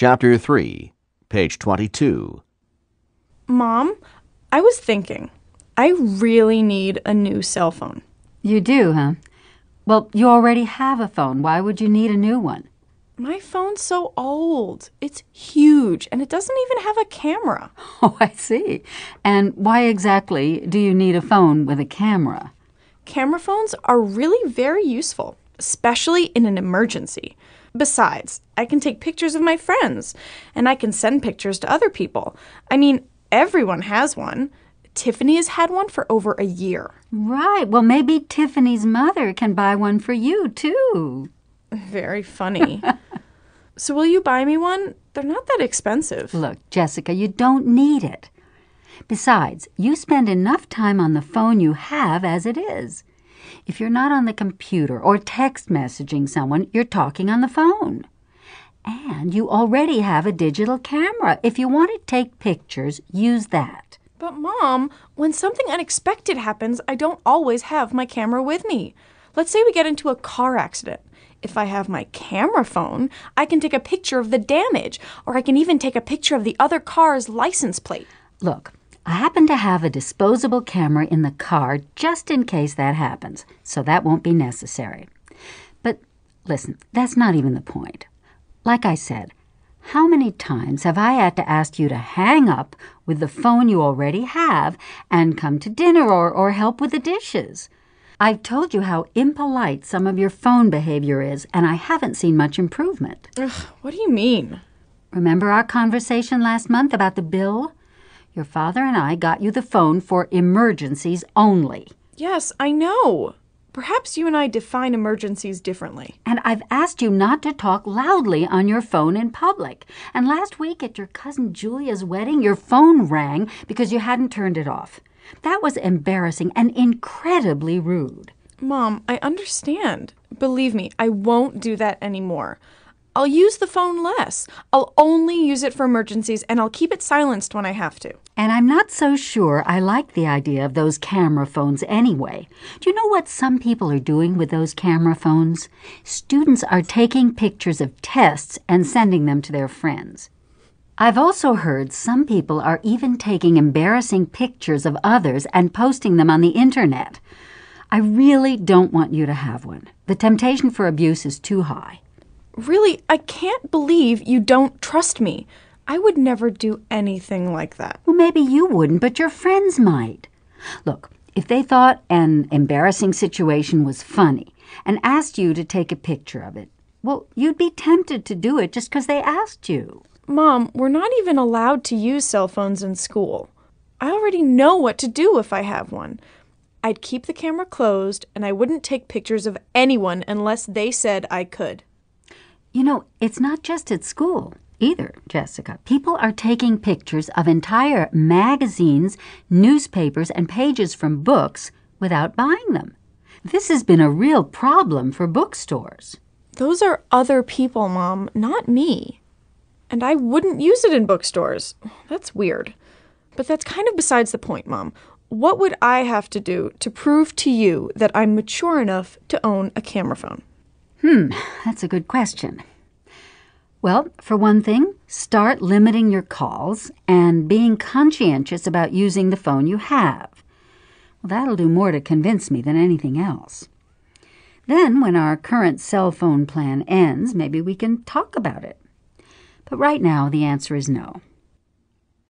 Chapter 3, page 22. Mom, I was thinking, I really need a new cell phone. You do, huh? Well, you already have a phone. Why would you need a new one? My phone's so old. It's huge, and it doesn't even have a camera. Oh, I see. And why exactly do you need a phone with a camera? Camera phones are really very useful, especially in an emergency. Besides, I can take pictures of my friends, and I can send pictures to other people. I mean, everyone has one. Tiffany has had one for over a year. Right. Well, maybe Tiffany's mother can buy one for you, too. Very funny. So will you buy me one? They're not that expensive. Look, Jessica, you don't need it. Besides, you spend enough time on the phone you have as it is. If you're not on the computer or text messaging someone, you're talking on the phone. And you already have a digital camera. If you want to take pictures, use that. But Mom, when something unexpected happens, I don't always have my camera with me. Let's say we get into a car accident. If I have my camera phone, I can take a picture of the damage, or I can even take a picture of the other car's license plate. Look, I happen to have a disposable camera in the car just in case that happens, so that won't be necessary. But listen, that's not even the point. Like I said, how many times have I had to ask you to hang up with the phone you already have and come to dinner or help with the dishes? I've told you how impolite some of your phone behavior is, and I haven't seen much improvement. Ugh, what do you mean? Remember our conversation last month about the bill? Your father and I got you the phone for emergencies only. Yes, I know. Perhaps you and I define emergencies differently. And I've asked you not to talk loudly on your phone in public. And last week at your cousin Julia's wedding, your phone rang because you hadn't turned it off. That was embarrassing and incredibly rude. Mom, I understand. Believe me, I won't do that anymore. I'll use the phone less. I'll only use it for emergencies, and I'll keep it silenced when I have to. And I'm not so sure I like the idea of those camera phones anyway. Do you know what some people are doing with those camera phones? Students are taking pictures of tests and sending them to their friends. I've also heard some people are even taking embarrassing pictures of others and posting them on the internet. I really don't want you to have one. The temptation for abuse is too high. Really, I can't believe you don't trust me. I would never do anything like that. Well, maybe you wouldn't, but your friends might. Look, if they thought an embarrassing situation was funny and asked you to take a picture of it, well, you'd be tempted to do it just because they asked you. Mom, we're not even allowed to use cell phones in school. I already know what to do if I have one. I'd keep the camera closed, and I wouldn't take pictures of anyone unless they said I could. You know, it's not just at school either, Jessica. People are taking pictures of entire magazines, newspapers, and pages from books without buying them. This has been a real problem for bookstores. Those are other people, Mom, not me. And I wouldn't use it in bookstores. That's weird. But that's kind of besides the point, Mom. What would I have to do to prove to you that I'm mature enough to own a camera phone? That's a good question. Well, for one thing, start limiting your calls and being conscientious about using the phone you have. Well, that'll do more to convince me than anything else. Then, when our current cell phone plan ends, maybe we can talk about it. But right now, the answer is no.